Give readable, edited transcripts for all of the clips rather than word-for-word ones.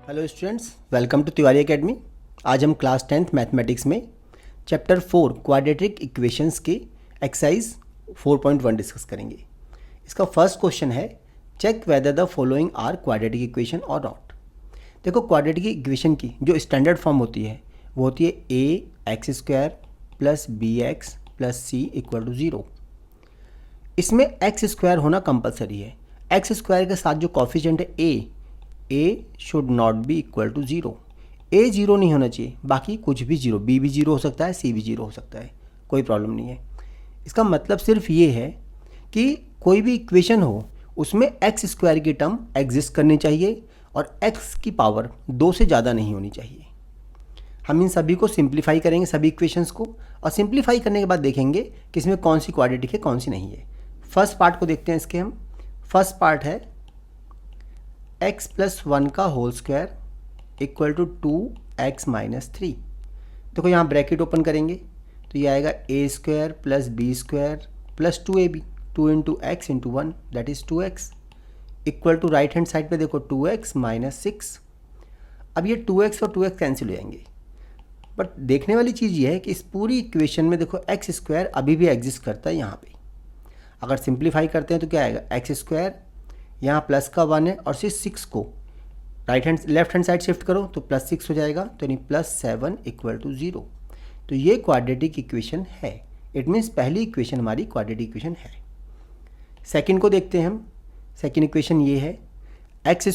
Hello students, welcome to Tiwari academy. आज हम class 10th mathematics में चैप्टर 4 क्वाड्रेटिक इक्वेशंस के एक्सरसाइज 4.1 डिस्कस करेंगे। इसका फर्स्ट क्वेश्चन है, check whether the following are quadratic equation or not. देखो, क्वाड्रेटिक इक्वेशन की जो स्टैंडर्ड फॉर्म होती है वो होती है a x square plus b x plus c equal to 0। इसमें एक्स स्क्वायर होना कंपलसरी है। एक्स स्क्वायर के साथ जो कॉफिशिएंट है ए should not be equal to 0। A 0 नहीं होना चाहिए, बाकी कुछ भी 0, बी भी 0 हो सकता है, सी भी 0 हो सकता है, कोई प्रॉब्लम नहीं है। इसका मतलब सिर्फ ये है कि कोई भी इक्वेशन हो उसमें एक्स स्क्वायर की टर्म एग्जिस्ट करनी चाहिए और एक्स की पावर 2 से ज़्यादा नहीं होनी चाहिए। हम इन सभी को सिंप्लीफाई करेंगे, सभी इक्वेशंस को, और सिंप्लीफाई करने के बाद देखेंगे कि इसमें कौन सी क्वाड्रेटिक है कौन सी नहीं है। फर्स्ट पार्ट को देखते हैं इसके हम। फर्स्ट पार्ट है x प्लस 1 का whole square equal to 2x minus 3। देखो यहाँ ब्रैकेट ओपन करेंगे तो ये आएगा a square plus b square plus 2ab, 2 into x into 1 that is 2x equal to right hand side पे देखो 2x माइनस 6। अब ये 2x और 2x कैंसिल हो जाएंगे, बट देखने वाली चीज़ ये है कि इस पूरी इक्वेशन में देखो एक्स स्क्वायर अभी भी एग्जिस्ट करता है यहाँ पे। अगर सिंप्लीफाई करते हैं तो क्या आएगा, एक्स स्क्वायर यहाँ प्लस का 1 है और सिर्फ 6 को लेफ्ट हैंड साइड शिफ्ट करो तो प्लस 6 हो जाएगा, तो यानी प्लस 7 इक्वल टू 0। तो ये क्वाड्रेटिक इक्वेशन है। इट मीन्स पहली इक्वेशन हमारी क्वाड्रेटिक इक्वेशन है। सेकंड को देखते हैं हम। सेकंड इक्वेशन ये है, x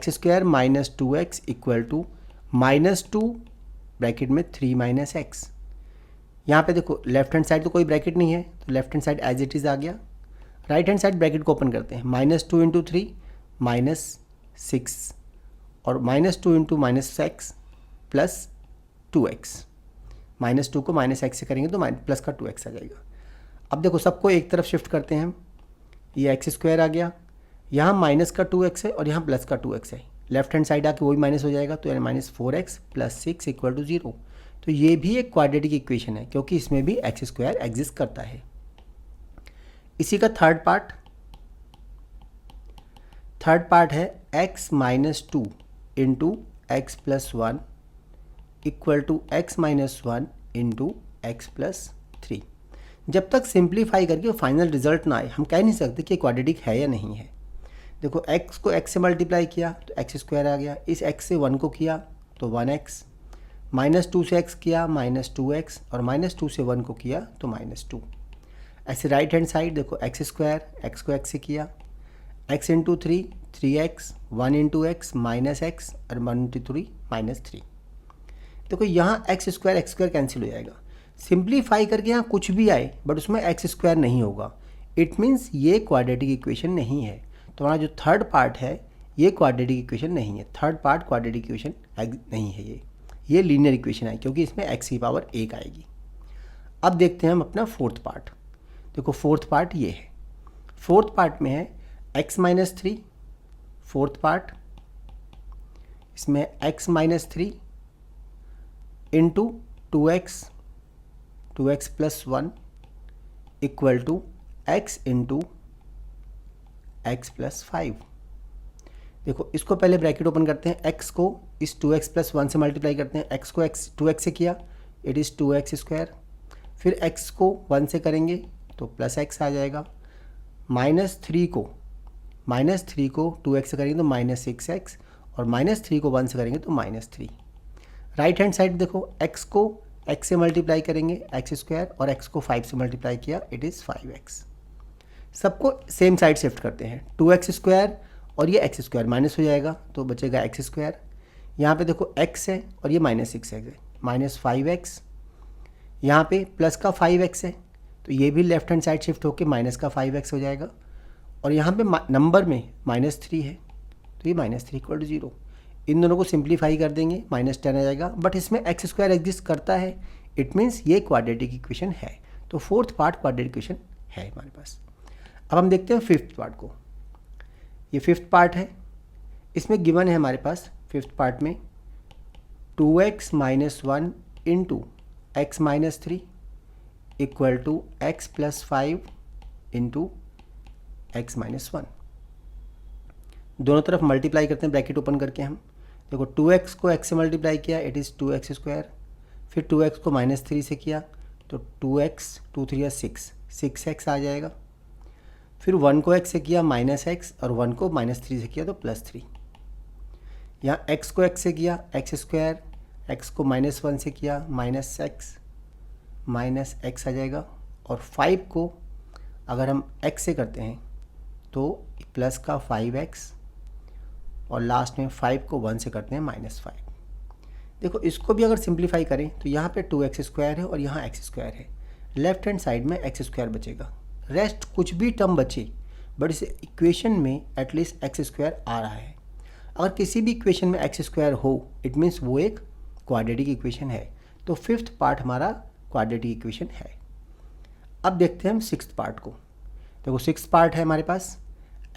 square minus 2x equal to minus 2 bracket में 3 माइनस एक्स। यहाँ पे देखो लेफ्ट हैंड साइड तो कोई ब्रैकेट नहीं है, तो left hand side as it is आ गया। राइट हैंड साइड ब्रैकेट को ओपन करते हैं, माइनस 2 इंटू 3 माइनस 6 और minus 2 into minus x plus 2x। Minus 2 को माइनस एक्स से करेंगे तो प्लस का 2x आ जाएगा। अब देखो सबको एक तरफ शिफ्ट करते हैं हम, ये एक्स स्क्वायर आ गया, यहाँ माइनस का 2x है और यहाँ प्लस का 2x है। लेफ्ट हैंड साइड आके वही माइनस हो जाएगा, तो यानी minus 4x plus 6 equal to 0। तो ये भी एक क्वाड्रेटिक इक्वेशन है क्योंकि इसमें भी एक्स स्क्वायर एग्जिस्ट करता है। इसी का थर्ड पार्ट है x minus 2 into x plus 1 equal to x minus 1 into x plus 3। जब तक सिंप्लीफाई करके फाइनल रिजल्ट ना आए हम कह नहीं सकते कि क्वाड्रेटिक है या नहीं है। देखो x को x से मल्टीप्लाई किया तो एक्स स्क्वायर आ गया, इस x से 1 को किया तो 1x, माइनस 2 से x किया माइनस 2x और माइनस 2 से 1 को किया तो माइनस 2। ऐसे राइट हैंड साइड देखो एक्स स्क्वायर, एक्स को x से किया, x into 3 3x, 1 into x minus x और 1 इंटू 3 माइनस 3। देखो यहाँ एक्स स्क्वायर कैंसिल हो जाएगा। सिंप्लीफाई करके यहाँ कुछ भी आए बट उसमें एक्स स्क्वायर नहीं होगा, इट मीन्स ये क्वाड्रेटिक इक्वेशन नहीं है। तो हमारा जो थर्ड पार्ट है ये क्वाड्रेटिक इक्वेशन नहीं है। थर्ड पार्ट क्वाड्रेटिक इक्वेशन नहीं है, ये लीनियर इक्वेशन है क्योंकि इसमें x की पावर 1 आएगी। अब देखते हैं हम अपना फोर्थ पार्ट। देखो फोर्थ पार्ट ये है। फोर्थ पार्ट में है x माइनस 3, फोर्थ पार्ट इसमें x minus 3 into 2x plus 1 equal to x into x plus 5। देखो इसको पहले ब्रैकेट ओपन करते हैं, x को इस 2x प्लस 1 से मल्टीप्लाई करते हैं, x को 2x से किया इट इज़ 2x स्क्वायर, फिर x को 1 से करेंगे तो प्लस x आ जाएगा, माइनस 3 को 2x से करेंगे तो माइनस 6x और माइनस 3 को 1 से करेंगे तो माइनस 3। राइट हैंड साइड देखो x को x से मल्टीप्लाई करेंगे एक्स स्क्वायर और x को 5 से मल्टीप्लाई किया इट इज़ 5x। सबको सेम साइड शिफ्ट करते हैं, 2x स्क्वायर और ये एक्स स्क्वायर माइनस हो जाएगा तो बचेगा एक्स स्क्वायर। यहाँ पे देखो x है और ये माइनस 6x है, माइनस 5x, यहाँ पे प्लस का 5x है तो ये भी लेफ्ट हैंड साइड शिफ्ट होकर माइनस का 5x हो जाएगा, और यहाँ पे नंबर में माइनस 3 है तो ये माइनस 3 इक्वल टू 0। इन दोनों को सिंप्लीफाई कर देंगे माइनस 10 आ जाएगा, बट इसमें एक्स स्क्वायर एग्जिस्ट करता है, इट मीन्स ये क्वाड्रेटिक इक्वेशन है। तो फोर्थ पार्ट क्वाड्रेटिक इक्वेशन है हमारे पास। अब हम देखते हैं फिफ्थ पार्ट को। ये फिफ्थ पार्ट है, इसमें गिवन है हमारे पास फिफ्थ पार्ट में 2x minus 1 into x minus 3 equal to x plus 5 into x minus 1। दोनों तरफ मल्टीप्लाई करते हैं ब्रैकेट ओपन करके हम। देखो 2x को x से मल्टीप्लाई किया, इट इज़ 2x स्क्वायर। फिर 2x को -3 से किया तो 2x, 2 3 6x आ जाएगा। फिर 1 को x से किया -x और 1 को -3 से किया तो +3। यहाँ x को x से किया x स्क्वायर, x को -1 से किया -x आ जाएगा। और 5 को अगर हम x से करते हैं तो प्लस का 5x और लास्ट में 5 को 1 से करते हैं -5। देखो इसको भी अगर सिंप्लीफाई करें तो यहाँ पे 2x स्क्वायर है और यहाँ x स्क्वायर है, लेफ्ट हैंड साइड में x स्क्वायर बचेगा। रेस्ट कुछ भी टर्म बचे बट इस इक्वेशन में एटलीस्ट x स्क्वायर आ रहा है। अगर किसी भी इक्वेशन में x स्क्वायर हो इट मीन्स वो एक क्वाड्रेटिक इक्वेशन है। तो फिफ्थ पार्ट हमारा क्वाड्रेटिक इक्वेशन है। अब देखते हैं हम सिक्स्थ पार्ट को। देखो सिक्स्थ पार्ट है हमारे पास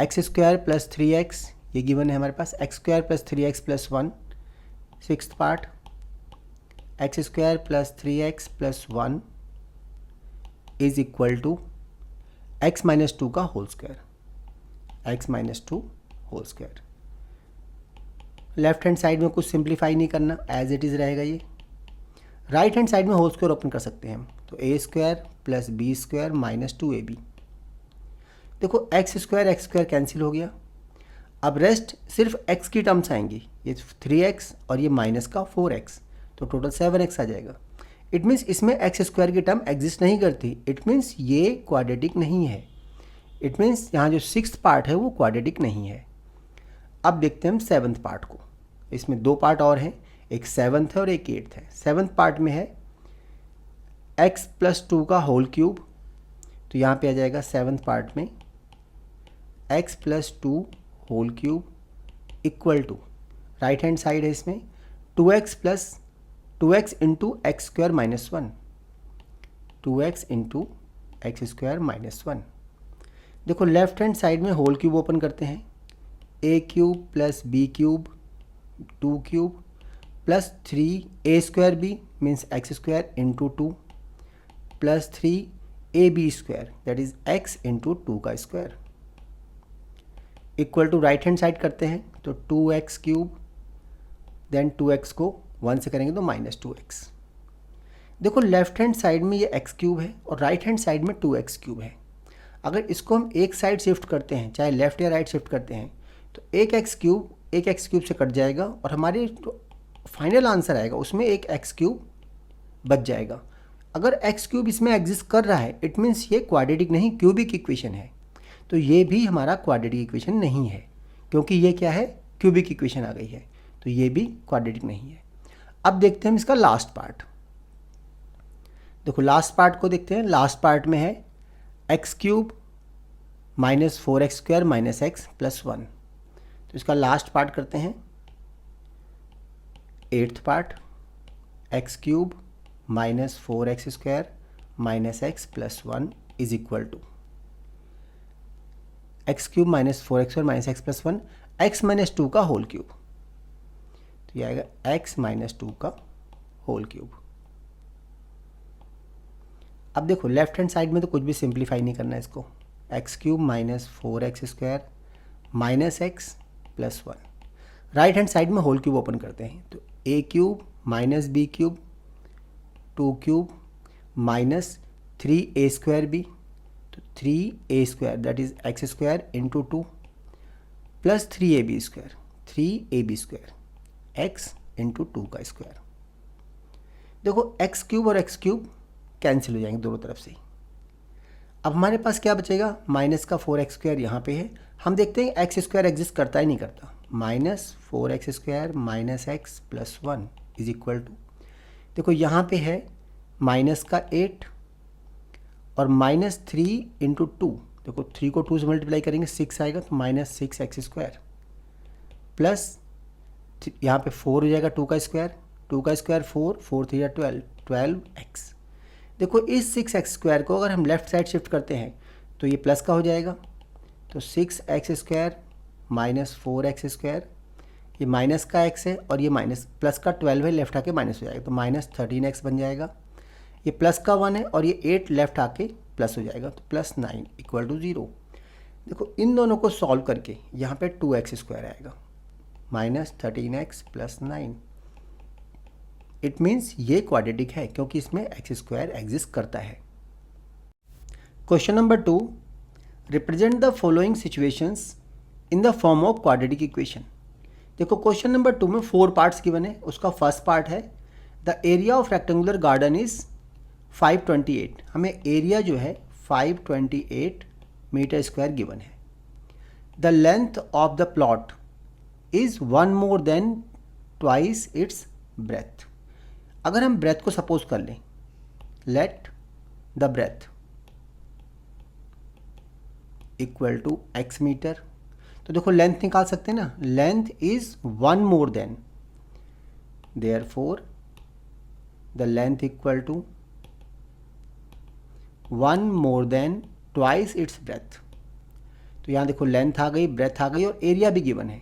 x स्क्वायर प्लस 3x, ये गिवन है हमारे पास x square plus 3x plus 1। Sixth part x square plus 3x plus 1 is equal to x minus 2 का whole square, x minus 2 whole square. Left hand side में कुछ simplify नहीं करना, as it is रहेगा ये। राइट हैंड साइड में whole square open कर सकते हैं हम, तो a square plus b square minus 2ab। देखो x स्क्वायर कैंसिल हो गया। अब रेस्ट सिर्फ x की टर्म्स आएंगी, ये 3x और ये माइनस का 4x, तो टोटल 7x आ जाएगा। इट मीन्स इसमें x स्क्वायर की टर्म एग्जिस्ट नहीं करती, इट मीन्स ये क्वाड्रेटिक नहीं है। इट मीन्स यहाँ जो सिक्स्थ पार्ट है वो क्वाड्रेटिक नहीं है। अब देखते हैं हम सेवन्थ पार्ट को। इसमें दो पार्ट और हैं, एक सेवन्थ है और एक एट्थ है। सेवन्थ पार्ट में है x प्लस 2 का होल क्यूब, तो यहाँ पे आ जाएगा सेवन्थ पार्ट में x plus 2 whole cube equal to, right hand side है इसमें 2x plus 2x into x square minus 1, 2x into x square minus 1। देखो लेफ्ट हैंड साइड में होल क्यूब ओपन करते हैं, a cube plus b cube 2 cube plus 3a square b means x square into 2 plus 3ab square that is x into 2 का square equal to right hand side करते हैं तो 2x cube, then 2x को 1 से करेंगे तो minus 2x। देखो left hand side में ये x क्यूब है और राइट हैंड साइड में 2x क्यूब है। अगर इसको हम एक साइड शिफ्ट करते हैं, चाहे लेफ्ट या राइट शिफ्ट करते हैं, तो एक x क्यूब से कट जाएगा और हमारे जो फाइनल आंसर आएगा उसमें एक x क्यूब बच जाएगा। अगर x क्यूब इसमें एग्जिस्ट कर रहा है इट मीन्स ये क्वाड्रेटिक नहीं क्यूबिक इक्वेशन है। तो ये भी हमारा क्वाड्रेटिक इक्वेशन नहीं है, क्योंकि ये क्या है, क्यूबिक इक्वेशन आ गई है, तो ये भी क्वाड्रेटिक नहीं है। अब देखते हैं हम इसका लास्ट पार्ट। देखो लास्ट पार्ट को देखते हैं। लास्ट पार्ट में है x cube minus 4x square minus x plus 1, तो इसका लास्ट पार्ट करते हैं। Eighth part x cube minus 4x square minus x plus 1 is equal to x cube minus 4x square minus x plus 1, x minus 2 का whole cube, तो ये आएगा x minus 2 का whole cube. अब देखो left hand side में तो कुछ भी सिंप्लीफाई नहीं करना है इसको, x cube minus 4x square minus x plus 1। Right hand side में होल क्यूब ओपन करते हैं तो a cube minus b cube 2 cube minus 3a square b, तो 3a square that is x square into 2 plus 3ab square x into 2 का square. देखो x cube और x cube cancel हो जाएंगे दोनों तरफ से। अब हमारे पास क्या बचेगा, माइनस का 4x स्क्वायर यहाँ पे है। हम देखते हैं एक्स स्क्वायर एग्जिस्ट करता ही नहीं करता, minus 4x square minus x plus 1 is equal to, देखो यहाँ पे है माइनस का 8 और माइनस 3 इंटू 2, देखो 3 को 2 से मल्टीप्लाई करेंगे 6 आएगा, तो माइनस 6x स्क्वायर प्लस यहाँ पे 4 हो जाएगा 2 का स्क्वायर 4, 4 3 12x। देखो इस 6x स्क्वायर को अगर हम लेफ्ट साइड शिफ्ट करते हैं तो ये प्लस का हो जाएगा, तो 6x square minus 4x square, ये माइनस का x है और ये माइनस प्लस का 12 है, लेफ्ट आके माइनस हो जाएगा तो माइनस 13x बन जाएगा। ये प्लस का 1 है और ये 8 लेफ्ट आके प्लस हो जाएगा तो प्लस 9 इक्वल टू 0। देखो इन दोनों को सॉल्व करके यहाँ पे 2x² आएगा -13x + 9। इट मीन्स ये क्वाड्रेटिक है क्योंकि इसमें x² एग्जिस्ट करता है। Question number 2, represent the following situations in the form of quadratic equation. देखो क्वेश्चन नंबर 2 में 4 पार्ट्स गिवन है। उसका फर्स्ट पार्ट है the area of rectangular garden is 528। हमें एरिया जो है 528 मीटर स्क्वायर गिवन है। The length of the plot is 1 more than twice its breadth. अगर हम ब्रेथ को सपोज कर लें, let the breadth equal to x metre, तो देखो लेंथ निकाल सकते हैं ना, length is 1 more than, therefore the length equal to 1 more than twice its breadth. तो यहाँ देखो लेंथ आ गई, ब्रेथ आ गई और एरिया भी गिवन है,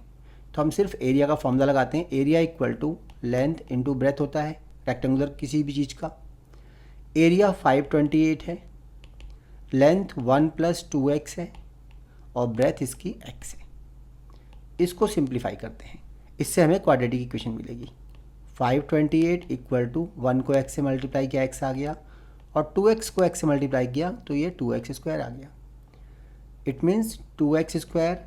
तो हम सिर्फ एरिया का फॉर्मूला लगाते हैं। Area equal to length into breadth होता है रेक्टेंगुलर किसी भी चीज़ का। एरिया 528 है, लेंथ 1 + 2x है और ब्रेथ इसकी x है। इसको सिंप्लीफाई करते हैं, इससे हमें क्वाड्रेटिक इक्वेशन मिलेगी। 528 इक्वल टू 1 को x से मल्टीप्लाई किया, x आ गया, और 2x को x से मल्टीप्लाई किया तो ये 2x² आ गया। It means 2x²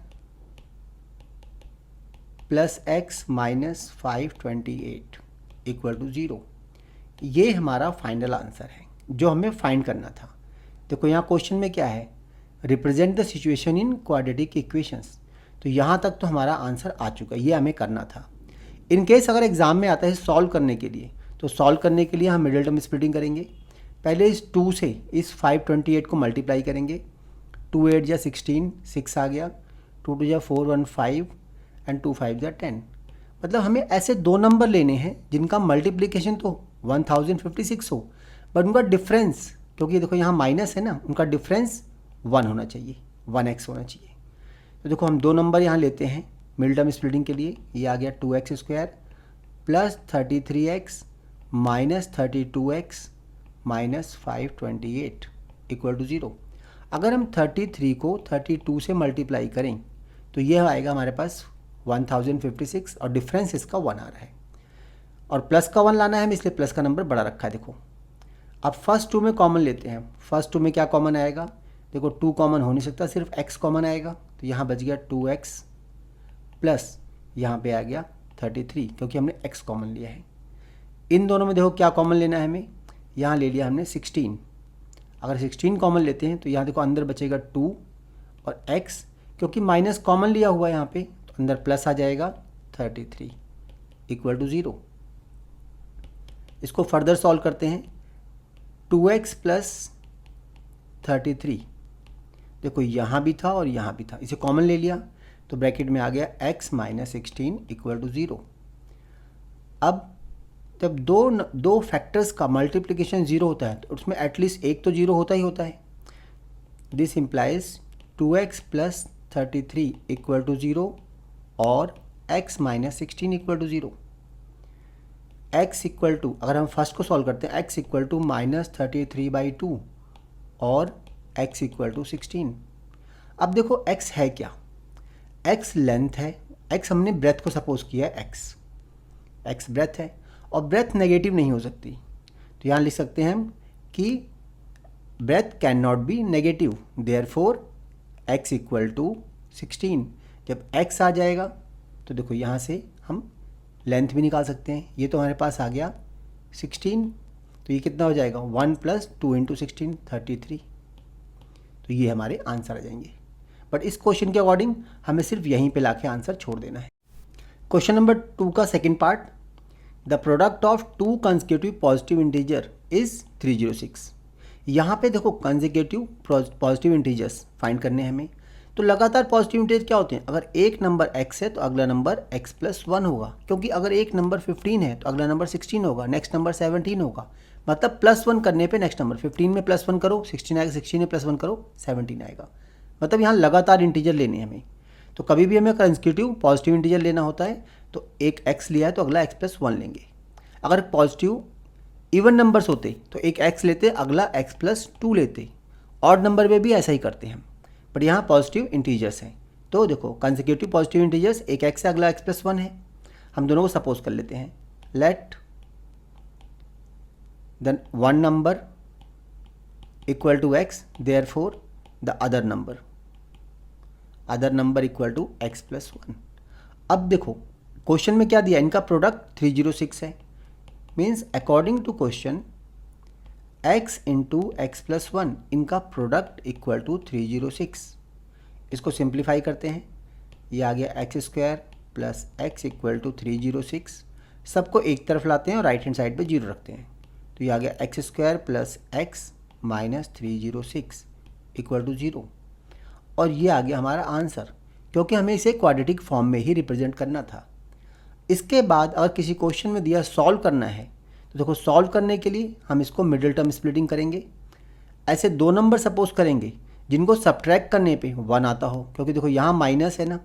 + x - 528 equal to 0। ये हमारा फाइनल आंसर है जो हमें फाइंड करना था। देखो यहाँ क्वेश्चन में क्या है, represent the situation in quadratic equations. तो यहाँ तक तो हमारा आंसर आ चुका है, ये हमें करना था। इन केस अगर एग्जाम में आता है सॉल्व करने के लिए, तो सॉल्व करने के लिए हम मिडिल टर्म स्प्लिटिंग करेंगे। पहले इस 2 से इस 528 को मल्टीप्लाई करेंगे। 2 8 जा 16, 6 आ गया, 2 2 जा 4 1 5 एंड 2 5 जा 10। मतलब हमें ऐसे 2 नंबर लेने हैं जिनका मल्टीप्लिकेशन तो 1056 हो, बट उनका डिफरेंस, क्योंकि देखो यहाँ माइनस है ना, उनका डिफरेंस 1 होना चाहिए, 1x होना चाहिए। तो देखो हम 2 नंबर यहाँ लेते हैं मिडिल टर्म स्प्लिटिंग के लिए। ये आ गया 2x² + 33x - 32x - 528 equal to 0। अगर हम 33 को 32 से मल्टीप्लाई करें तो यह आएगा हमारे पास 1056 और डिफरेंस इसका 1 आ रहा है, और प्लस का 1 लाना है हमें, इसलिए प्लस का नंबर बड़ा रखा है। देखो अब फर्स्ट 2 में कॉमन लेते हैं। फर्स्ट 2 में क्या कॉमन आएगा, देखो 2 कॉमन हो नहीं सकता, सिर्फ x कॉमन आएगा, तो यहाँ बच गया 2x प्लस यहाँ पे आ गया 33, क्योंकि हमने x कॉमन लिया है। इन दोनों में देखो क्या कॉमन लेना है हमें, यहाँ ले लिया हमने 16। अगर 16 कॉमन लेते हैं तो यहाँ देखो अंदर बचेगा 2 और x, क्योंकि माइनस कॉमन लिया हुआ है यहाँ पे, तो अंदर प्लस आ जाएगा 33 इक्वल टू 0। इसको फर्दर सॉल्व करते हैं। 2x + 33, देखो यहाँ भी था और यहाँ भी था, इसे कॉमन ले लिया तो ब्रैकेट में आ गया x - 16 इक्वल टू 0। अब जब दो फैक्टर्स का मल्टीप्लिकेशन 0 होता है तो उसमें एटलीस्ट एक तो 0 होता ही होता है। This implies 2x + 33 equal to 0 और x - 16 equal to 0। x equal to, अगर हम फर्स्ट को सॉल्व करते हैं, x इक्वल टू -33/2 और x इक्वल टू 16। अब देखो x है क्या, x लेंथ है, x हमने ब्रेथ को सपोज किया है, x ब्रेथ है और ब्रेथ नेगेटिव नहीं हो सकती, तो यहाँ लिख सकते हैं हम कि breadth can not be negative, therefore x equal to 16। जब x आ जाएगा तो देखो यहाँ से हम लेंथ भी निकाल सकते हैं। ये तो हमारे पास आ गया 16, तो ये कितना हो जाएगा, 1 + 2 × 16 33। तो ये हमारे आंसर आ जाएंगे। बट इस क्वेश्चन के अकॉर्डिंग हमें सिर्फ यहीं पे लाके आंसर छोड़ देना है। क्वेश्चन नंबर 2 का second part, the product of 2 consecutive positive integer is 306। यहाँ पे देखो कंसेक्यूटिव पॉजिटिव इंटीजर्स फाइंड करने हैं हमें। तो लगातार पॉजिटिव इंटीजर क्या होते हैं, अगर एक नंबर x है तो अगला नंबर x + 1 होगा, क्योंकि अगर एक नंबर 15 है तो अगला नंबर 16 होगा, नेक्स्ट नंबर 17 होगा। मतलब +1 करने पे नेक्स्ट नंबर 15 में +1 करो 16 आएगा, 16 में +1 करो 17 आएगा। मतलब यहाँ लगातार इंटीजर लेने हमें। तो कभी भी हमें कंसेक्यूटिव पॉजिटिव इंटीजर लेना होता है तो एक x लिया है तो अगला x + 1 लेंगे। अगर पॉजिटिव इवन नंबर्स होते तो एक x लेते, अगला x + 2 लेते। ऑड नंबर में भी ऐसा ही करते हैं हम। बट यहाँ पॉजिटिव इंटीजर्स हैं। तो देखो कंसेक्यूटिव पॉजिटिव इंटीजर्स, एक x से अगला x+1 है। हम दोनों को सपोज कर लेते हैं, let the one number equal to x, therefore the other number equal to x+1। अब देखो क्वेश्चन में क्या दिया, इनका प्रोडक्ट 306 है, means according to question x into x+1 इनका प्रोडक्ट इक्वल टू 306। इसको सिंप्लीफाई करते हैं, ये आ गया x² plus x equal to 306। सबको एक तरफ लाते हैं और राइट हैंड साइड पे 0 रखते हैं, तो ये आ गया x² plus x minus 306 equal to 0। और ये आ गया हमारा आंसर, क्योंकि हमें इसे क्वाड्रेटिक फॉर्म में ही रिप्रेजेंट करना था। इसके बाद अगर किसी क्वेश्चन में दिया सॉल्व करना है, तो देखो सॉल्व करने के लिए हम इसको मिडिल टर्म स्प्लिटिंग करेंगे। ऐसे दो नंबर सपोज करेंगे जिनको सब्ट्रैक्ट करने पे 1 आता हो, क्योंकि देखो यहाँ माइनस है ना,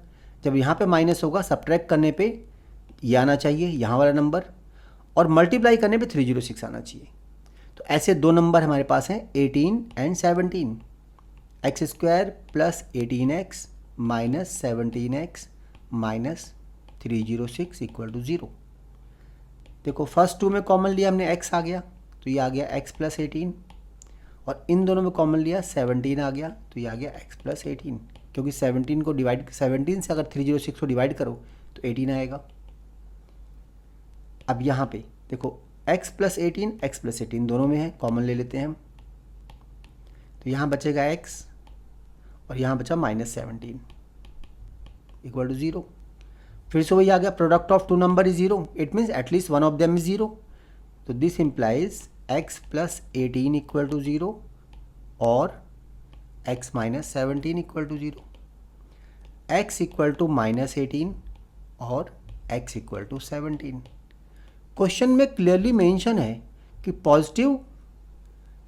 जब यहाँ पे माइनस होगा सब्ट्रैक्ट करने पे ये आना चाहिए यहाँ वाला नंबर, और मल्टीप्लाई करने पे 306 आना चाहिए। तो ऐसे दो नंबर हमारे पास हैं 18 and 17, x² plus 18x minus 17x minus 306 equal to 0। देखो फर्स्ट टू में कॉमन लिया हमने, x आ गया तो ये आ गया x प्लस 18, और इन दोनों में कॉमन लिया 17 आ गया तो ये आ गया x प्लस 18, क्योंकि 17 से अगर 306 को डिवाइड करो तो 18 आएगा। अब यहाँ पे देखो x प्लस 18 दोनों में है, कॉमन ले लेते हैं हम, तो यहाँ बचेगा x और यहाँ बचा माइनस 17 इक्वल टू 0। फिर से वही आ गया, product of two number is 0, it means at least one of them is 0, तो this implies x plus 18 equal to 0 और x minus 17 equal to 0, x equal to minus 18 और x इक्वल टू 17। क्वेश्चन में clearly mention है कि positive,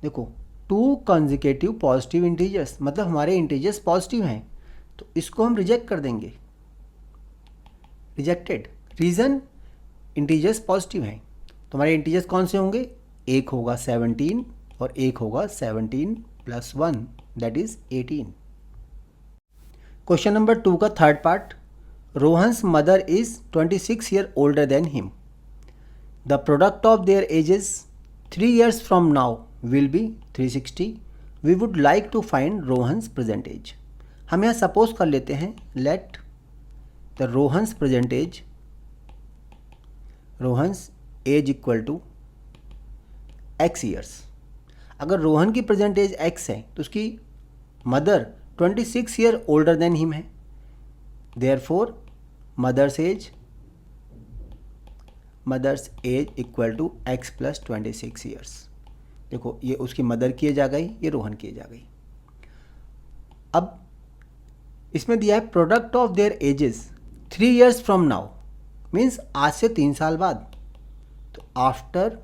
देखो 2 consecutive positive integers, मतलब हमारे integers positive हैं, तो इसको हम रिजेक्ट कर देंगे, रिजेक्टेड। रीज़न इंटीजर्स पॉजिटिव हैं, तो हमारे इंटीजर्स कौन से होंगे, एक होगा 17 और एक होगा 17 plus 1 that is 18। Question number 2 का third part, Rohan's mother is 26 year older than him, the product of their ages 3 years from now will be 360, we would like to find Rohan's present age. हम यहाँ सपोज कर लेते हैं, let the Rohan's present age, Rohan's age equal to x years. अगर रोहन की present age x है तो उसकी mother 26 year older than him है, therefore mother's age equal to x plus 26 years. देखो ये उसकी मदर की एज आ गई, ये रोहन की एज आ गई। अब इसमें दिया है product of their ages 3 years from now, means आज से 3 साल बाद, तो आफ्टर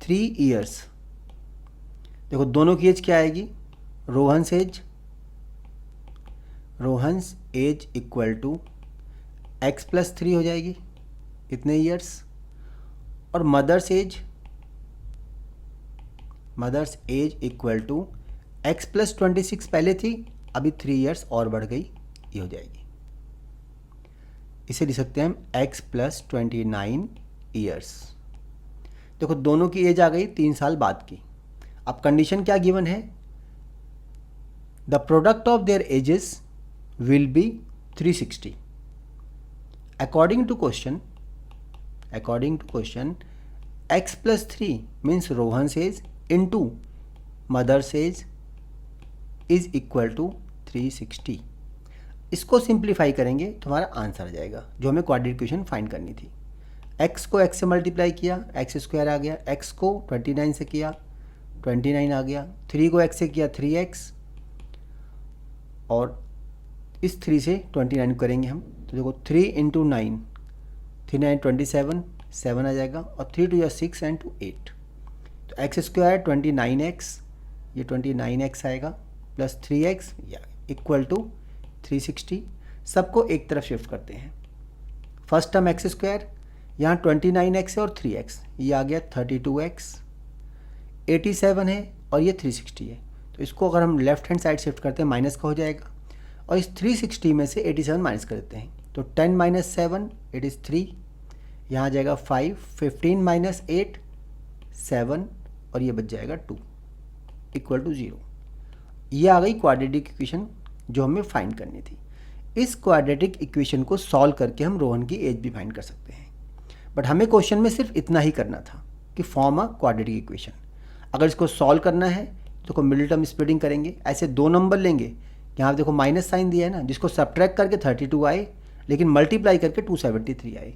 3 years। देखो दोनों की एज क्या आएगी, Rohan's age equal to x plus 3 हो जाएगी, इतने ईयर्स, और mother's age equal to x plus 26 पहले थी, अभी 3 years और बढ़ गई, ये हो जाएगी। इसे लिख सकते हैं हम x प्लस 29 ईयर्स। देखो दोनों की एज आ गई 3 साल बाद की। अब कंडीशन क्या गिवन है, the product of their ages will be 360। According to question x plus 3 means Rohan's age into mother's age is equal to 360। इसको सिंप्लीफाई करेंगे तो हमारा आंसर आ जाएगा, जो हमें क्वाड्रेटिक इक्वेशन फाइंड करनी थी। x को x से मल्टीप्लाई किया, x² आ गया, x को 29 से किया 29 आ गया, 3 को x से किया 3x, और इस 3 से 29 करेंगे हम, तो देखो 3 इंटू 9, 3 9 27, 7 आ जाएगा, और 3 2 6 एंड 2 8, तो x² 29x, ये 29x आएगा प्लस 3x इक्वल टू 360। सबको एक तरफ शिफ्ट करते हैं, फर्स्ट टर्म x², यहाँ 29x है और 3x, ये आ गया 32x, 87 है और ये 360 है, तो इसको अगर हम लेफ्ट हैंड साइड शिफ्ट करते हैं माइनस का हो जाएगा, और इस 360 में से 87 माइनस कर देते हैं, तो 10 माइनस 7 इट इज़ 3, यहाँ आ जाएगा 5, 15 माइनस 8 7, और ये बच जाएगा 2 इक्वल टू 0। ये आ गई क्वाड्रेटिक इक्वेशन जो हमें फाइंड करनी थी। इस क्वाड्रेटिक इक्वेशन को सॉल्व करके हम रोहन की एज भी फाइंड कर सकते हैं, बट हमें क्वेश्चन में सिर्फ इतना ही करना था कि फॉर्म अ क्वाड्रेटिक इक्वेशन। अगर इसको सॉल्व करना है तो मिडिल टर्म स्प्लिटिंग करेंगे, ऐसे दो नंबर लेंगे, यहाँ देखो माइनस साइन दिया है ना, जिसको सब्ट्रैक्ट करके 32 आए, लेकिन मल्टीप्लाई करके 273 आए।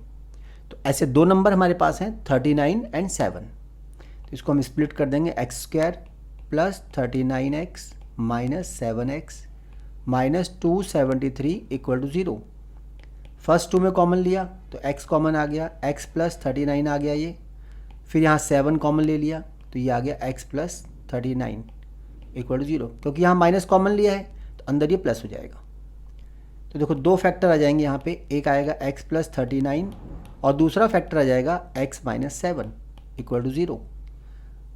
तो ऐसे दो नंबर हमारे पास हैं 39 एंड 7, तो इसको हम स्प्लिट कर देंगे x square plus 39x minus 7x minus 273 equal to 0। First two में कॉमन लिया तो x कॉमन आ गया, x प्लस 39 आ गया ये, फिर यहाँ 7 कॉमन ले लिया तो ये आ गया x प्लस 39 इक्वल टू 0। क्योंकि यहाँ माइनस कॉमन लिया है तो अंदर ये प्लस हो जाएगा। तो देखो दो फैक्टर आ जाएंगे यहाँ पे, एक आएगा x प्लस 39 और दूसरा फैक्टर आ जाएगा x माइनस 7 इक्वल टू 0।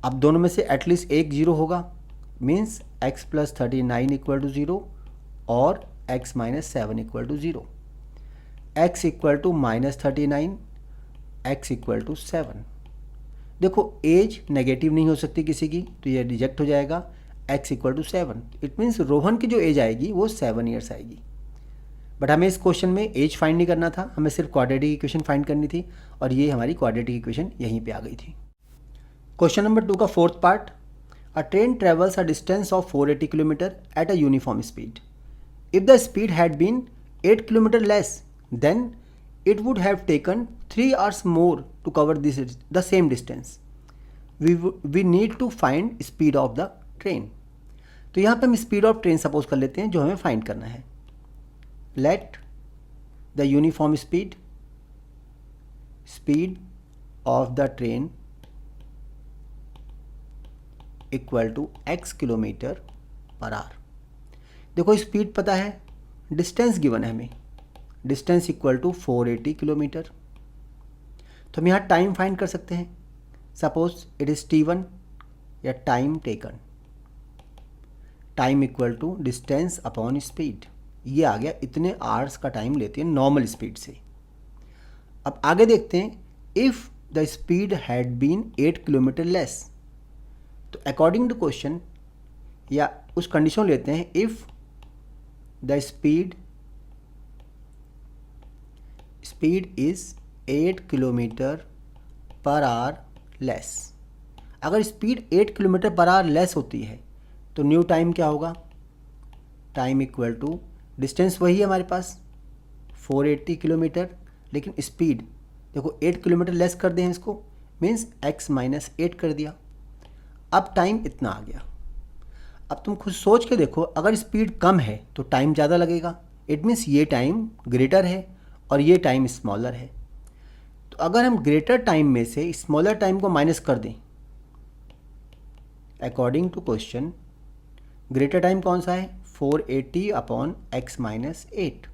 अब दोनों में से एटलीस्ट एक 0 होगा, means x plus 39 equal to 0 और x minus 7 equal to 0। x equal to minus 39, x equal to 7। देखो एज नेगेटिव नहीं हो सकती किसी की, तो ये रिजेक्ट हो जाएगा। x equal to 7, it means Rohan की जो एज आएगी वो 7 ईयर्स आएगी। बट हमें इस क्वेश्चन में एज फाइंड नहीं करना था, हमें सिर्फ क्वाड्रेटिक इक्वेशन फाइंड करनी थी, और ये हमारी क्वाड्रेटिक इक्वेशन यहीं पे आ गई थी। क्वेश्चन नंबर 2 का fourth part, a train travels a distance of 480 kilometre at a uniform speed. If the speed had been 8 kilometre less, then it would have taken 3 hours more to cover the same distance. We need to find speed of the train. तो यहाँ पे हम speed of train suppose कर लेते हैं जो हमें find करना है। Let the uniform speed of the train equal to x kilometre per hour. देखो स्पीड पता है, डिस्टेंस गिवन है हमें, डिस्टेंस इक्वल टू 480 किलोमीटर। तो हम यहाँ टाइम फाइंड कर सकते हैं, सपोज इट इज t1 या time taken, time equal to distance upon speed, ये आ गया, इतने आवर्स का टाइम लेती है नॉर्मल स्पीड से। अब आगे देखते हैं, if the speed had been 8 kilometre less, तो अकॉर्डिंग टू क्वेश्चन या उस कंडीशन लेते हैं, if the speed is 8 kilometre per hour less. अगर speed 8 kilometre per hour less होती है तो न्यू टाइम क्या होगा, टाइम इक्वल टू डिस्टेंस वही है हमारे पास 480 किलोमीटर, लेकिन स्पीड देखो 8 किलोमीटर लेस कर दें इसको, मीन्स x माइनस 8 कर दिया। अब टाइम इतना आ गया। अब तुम खुद सोच के देखो, अगर स्पीड कम है तो टाइम ज़्यादा लगेगा, इट मीन्स ये टाइम ग्रेटर है और ये टाइम स्मॉलर है। तो अगर हम ग्रेटर टाइम में से स्मॉलर टाइम को माइनस कर दें, according to question greater time कौन सा है, 480 अपॉन x माइनस 8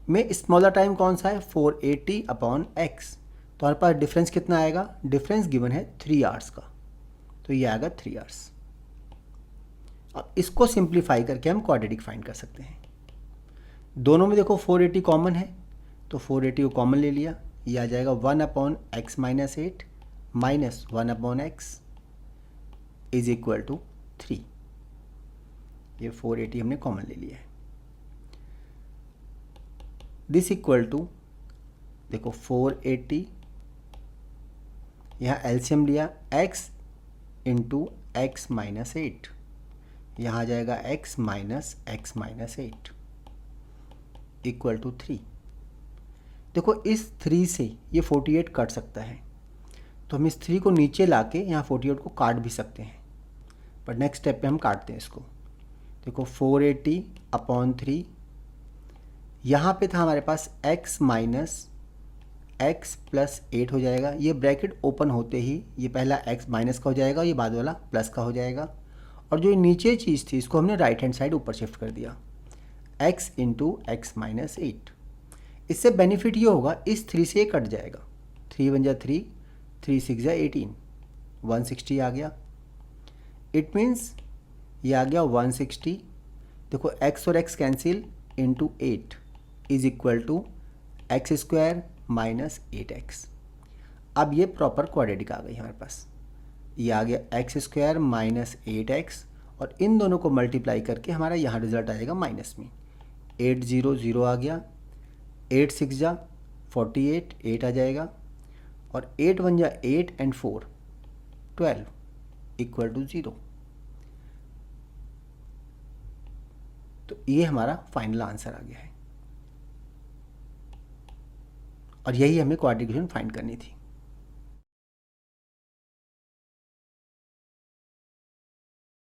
में स्मॉलर टाइम कौन सा है, 480 अपॉन x। तो हमारे पास डिफरेंस कितना आएगा, डिफरेंस गिवन है 3 आवर्स का, तो ये आएगा 3 आवर्स। अब इसको सिंप्लीफाई करके हम क्वाड्रेटिक फाइंड कर सकते हैं। दोनों में देखो 480 कॉमन है, तो 480 को कॉमन ले लिया, ये आ जाएगा 1 upon x minus 8 minus 1 upon x is equal to 3। ये 480 हमने कॉमन ले लिया है। दिस इक्वल टू देखो 480, यहाँ एलसीएम लिया x इंटू एक्स माइनस 8, यहाँ आ जाएगा x माइनस 8 इक्वल टू 3। देखो इस 3 से ये 48 कट सकता है, तो हम इस 3 को नीचे लाके यहाँ 48 को काट भी सकते हैं, पर नेक्स्ट स्टेप पे हम काटते हैं इसको। देखो 480 अपॉन 3, यहाँ पे था हमारे पास x माइनस x प्लस 8 हो जाएगा, ये ब्रैकेट ओपन होते ही ये पहला x माइनस का हो जाएगा, ये बाद वाला प्लस का हो जाएगा, और जो ये नीचे चीज़ थी इसको हमने राइट हैंड साइड ऊपर शिफ्ट कर दिया, x इंटू एक्स माइनस 8। इससे बेनिफिट ये होगा, इस 3 से ये कट जाएगा, 3 1 जा 3, 3 6 जा 18, 160 आ गया। इट मीन्स ये आ गया 160। देखो x और x cancel, into 8 is equal to x square minus 8x। अब ये प्रॉपर क्वाड्रेटिक आ गई हमारे पास। ये आ गया एक्स स्क्वायर माइनस 8x, और इन दोनों को मल्टीप्लाई करके हमारा यहाँ रिजल्ट आएगा माइनस में। 8 0 0 आ गया, 8 6 जा 48, 8 आ जाएगा, और 8 1 जा 8 एंड 4 12 इक्वल टू 0। तो ये हमारा फाइनल आंसर आ गया है, और यही हमें क्वाड्रेटिक इक्वेशन फाइंड करनी थी।